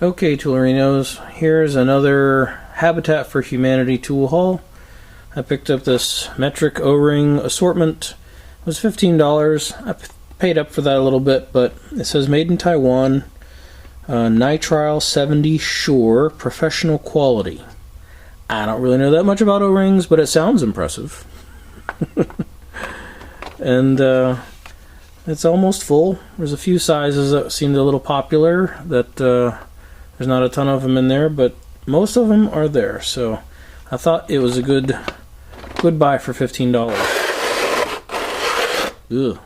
Okay, Toolerinos, here's another Habitat for Humanity tool haul. I picked up this metric O-ring assortment. It was $15. I paid up for that a little bit, but it says made in Taiwan. Nitrile 70 Sure, professional quality. I don't really know that much about O-rings, but it sounds impressive. And it's almost full. There's a few sizes that seemed a little popular that there's not a ton of them in there, but most of them are there. So I thought it was a good buy for $15. Ugh.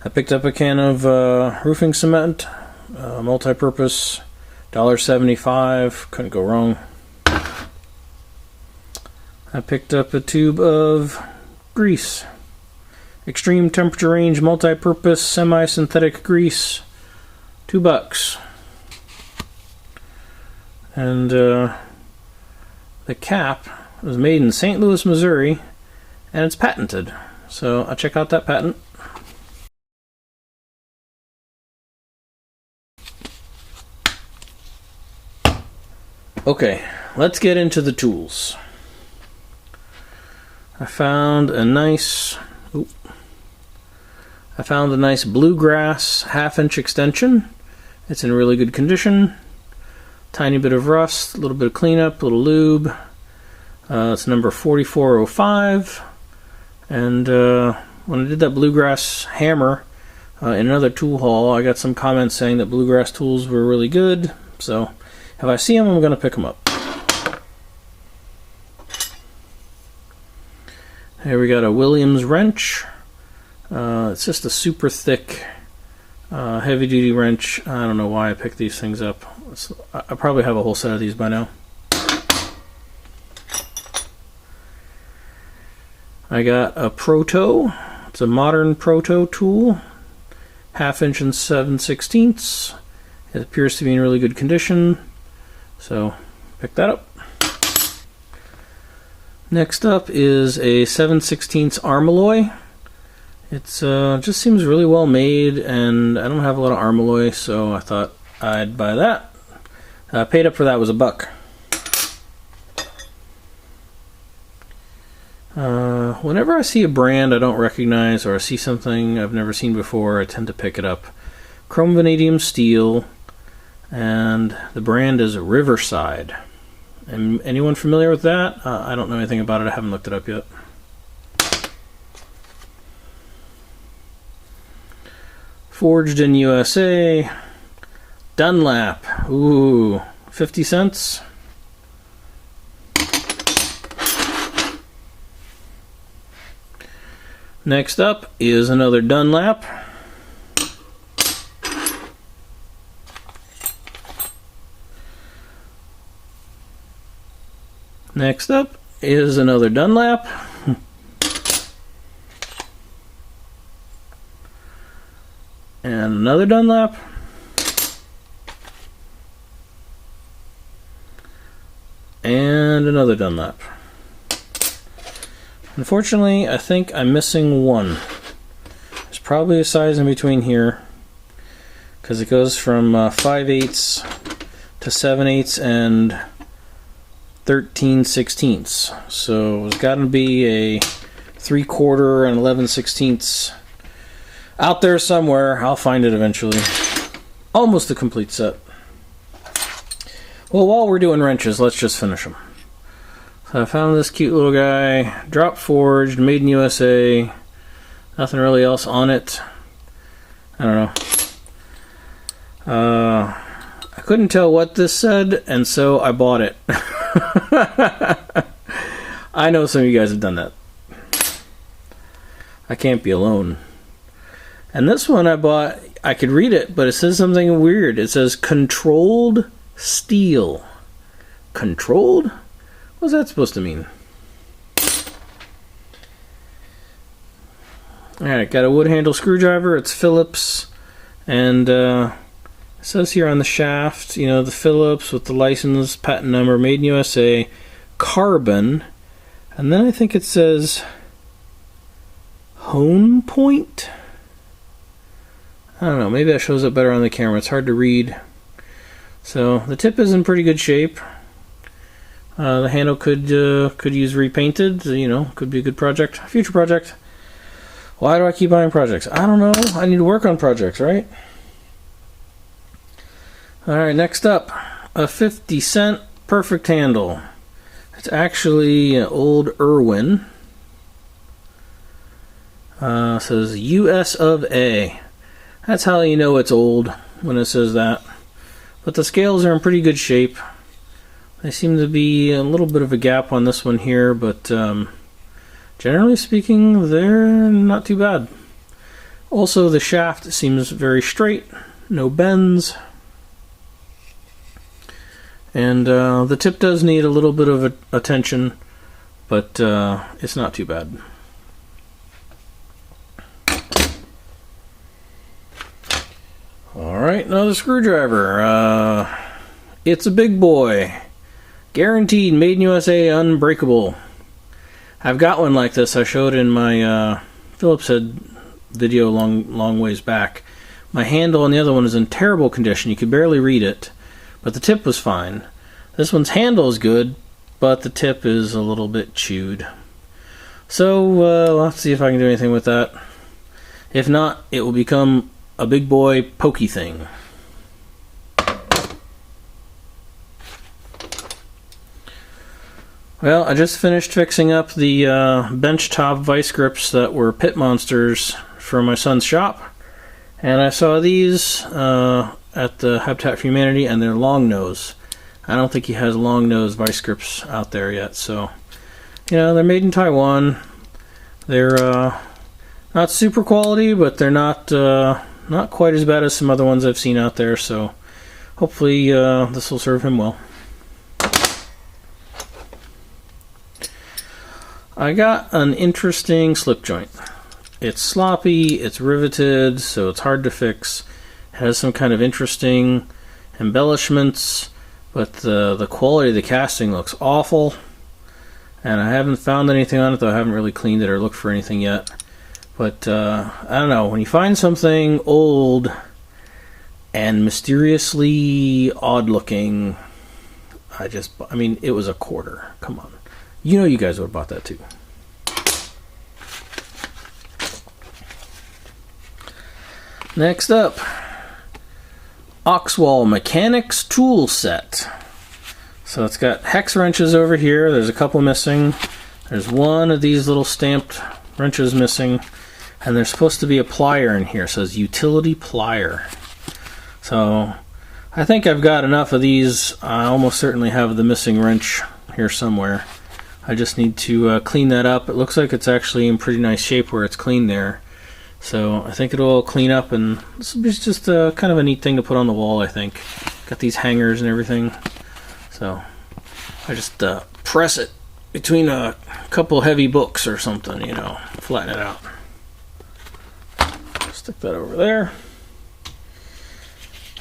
I picked up a can of roofing cement, multi-purpose, $1.75. Couldn't go wrong. I picked up a tube of grease. Extreme temperature range multi-purpose semi-synthetic grease. $2. And the cap was made in St. Louis, Missouri, and it's patented. So I'll check out that patent. Okay, let's get into the tools. I found a nice bluegrass 1/2-inch extension. It's in really good condition. Tiny bit of rust, a little bit of cleanup, a little lube. It's number 4405. And when I did that bluegrass hammer in another tool haul, I got some comments saying that bluegrass tools were really good. So if I see them, I'm going to pick them up. Here we got a Williams wrench. It's just a super thick, heavy-duty wrench. I don't know why I picked these things up. I probably have a whole set of these by now. I got a Proto. It's a modern Proto tool. 1/2 and 7/16. It appears to be in really good condition. So, pick that up. Next up is a 7/16 Armalloy. It's just seems really well made, and I don't have a lot of Armalloy, so I thought I'd buy that. Paid up for that was $1. Whenever I see a brand I don't recognize or I see something I've never seen before, I tend to pick it up. Chrome vanadium steel, and the brand is Riverside. Anyone familiar with that? I don't know anything about it. I haven't looked it up yet. Forged in USA. Dunlap. Ooh, 50 cents. Next up is another Dunlap. Next up is another Dunlap. And another Dunlap. And another Dunlap. Unfortunately, I think I'm missing one. There's probably a size in between here, because it goes from 5/8 to 7/8 and 13/16. So it's got to be a 3/4 and 11/16 out there somewhere. I'll find it eventually. Almost a complete set. Well, while we're doing wrenches, let's just finish them. So I found this cute little guy, drop forged, made in USA. Nothing really else on it. I don't know. I couldn't tell what this said, and so I bought it. I know some of you guys have done that. I can't be alone. And this one I bought, I could read it, but it says something weird. It says controlled steel. Controlled? What's that supposed to mean? Alright, got a wood handle screwdriver. It's Phillips. And it says here on the shaft, you know, the Phillips with the license, patent number, made in USA, carbon. And then I think it says hone point? I don't know, maybe that shows up better on the camera. It's hard to read. So the tip is in pretty good shape. The handle could use repainted. Could be a good project, future project. Why do I keep buying projects? I don't know. I need to work on projects, right? All right, next up, a 50-cent perfect handle. It's actually an old Irwin. Says US of A. That's how you know it's old, when it says that. But the scales are in pretty good shape. They seem to be a little bit of a gap on this one here, but generally speaking, they're not too bad. Also, the shaft seems very straight, no bends. And the tip does need a little bit of attention, but it's not too bad. Alright, another screwdriver. It's a big boy. Guaranteed, made in USA, unbreakable. I've got one like this. I showed in my Phillips head video long ways back. My handle on the other one is in terrible condition. You could barely read it, but the tip was fine. This one's handle is good, but the tip is a little bit chewed. So let's see if I can do anything with that. If not, it will become a big boy pokey thing. Well, I just finished fixing up the benchtop vice grips that were pit monsters for my son's shop. And I saw these at the Habitat for Humanity, and they're long nose. I don't think he has long nose vice grips out there yet. So, they're made in Taiwan. They're not super quality, but they're not quite as bad as some other ones I've seen out there. So, hopefully this will serve him well. I got an interesting slip joint. It's sloppy, it's riveted, so it's hard to fix. It has some kind of interesting embellishments, but the quality of the casting looks awful. And I haven't found anything on it, though I haven't really cleaned it or looked for anything yet. But I don't know, when you find something old and mysteriously odd looking, I mean, it was $0.25. Come on. You guys would have bought that too. Next up, Oxwall Mechanics Tool Set. So it's got hex wrenches over here. There's a couple missing. There's one of these little stamped wrenches missing. And there's supposed to be a plier in here. It says utility plier. So I think I've got enough of these. I almost certainly have the missing wrench here somewhere. I just need to clean that up. It looks like it's actually in pretty nice shape where it's clean there. So I think it'll clean up, and this will be just kind of a neat thing to put on the wall, I think. Got these hangers and everything. So I just press it between a couple heavy books or something, flatten it out. Stick that over there.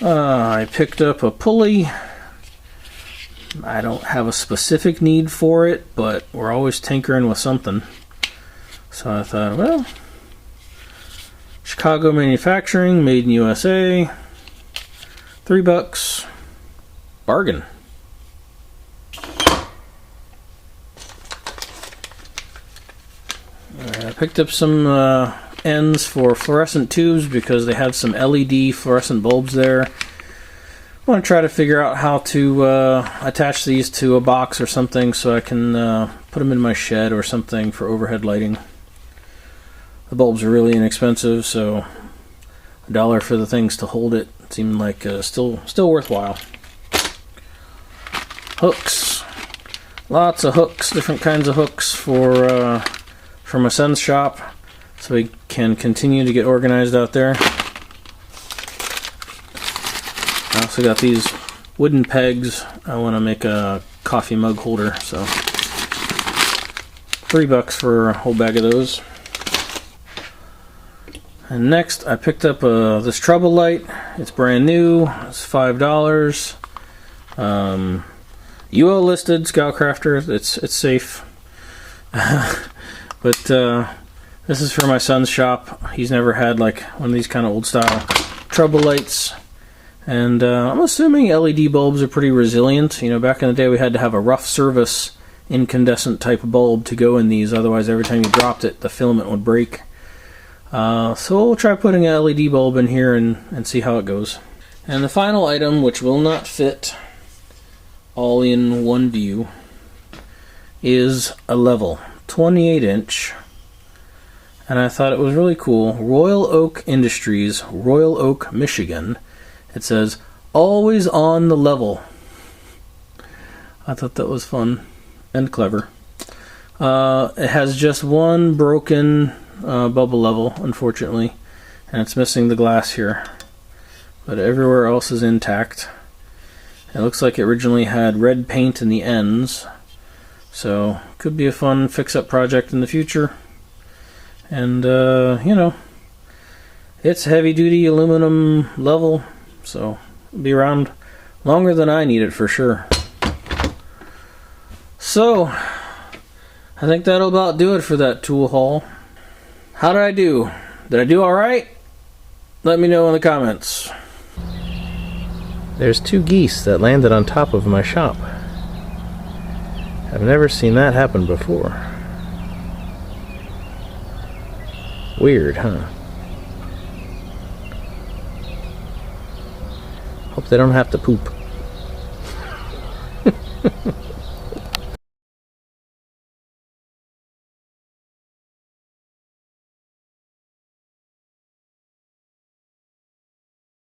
I picked up a pulley. I don't have a specific need for it, but we're always tinkering with something. So I thought, well, Chicago manufacturing, made in USA, $3, bargain. I picked up some ends for fluorescent tubes because they have some LED fluorescent bulbs there. I want to try to figure out how to attach these to a box or something so I can put them in my shed or something for overhead lighting. The bulbs are really inexpensive, so $1 for the things to hold it seemed like still worthwhile. Hooks, lots of hooks, different kinds of hooks for my son's shop, so he can continue to get organized out there. I also got these wooden pegs. I want to make a coffee mug holder, so $3 for a whole bag of those. And next, I picked up this trouble light. It's brand new. It's $5. UL listed, Scoutcrafter. It's safe. But this is for my son's shop. He's never had like one of these kind of old style trouble lights. And I'm assuming LED bulbs are pretty resilient. You know, back in the day we had to have a rough service incandescent type of bulb to go in these, otherwise every time you dropped it the filament would break. So we'll try putting an LED bulb in here and see how it goes. And the final item, which will not fit all in one view, is a level, 28-inch. And I thought it was really cool. Royal Oak Industries, Royal Oak, Michigan. It says, always on the level. I thought that was fun and clever. It has just one broken bubble level, unfortunately, and it's missing the glass here. But everywhere else is intact. It looks like it originally had red paint in the ends, so could be a fun fix-up project in the future. And, you know, it's heavy-duty aluminum level, so it'll be around longer than I need it for sure. So, I think that'll about do it for that tool haul. How did I do? Did I do alright? Let me know in the comments. There's 2 geese that landed on top of my shop. I've never seen that happen before. Weird, huh? Hope they don't have to poop.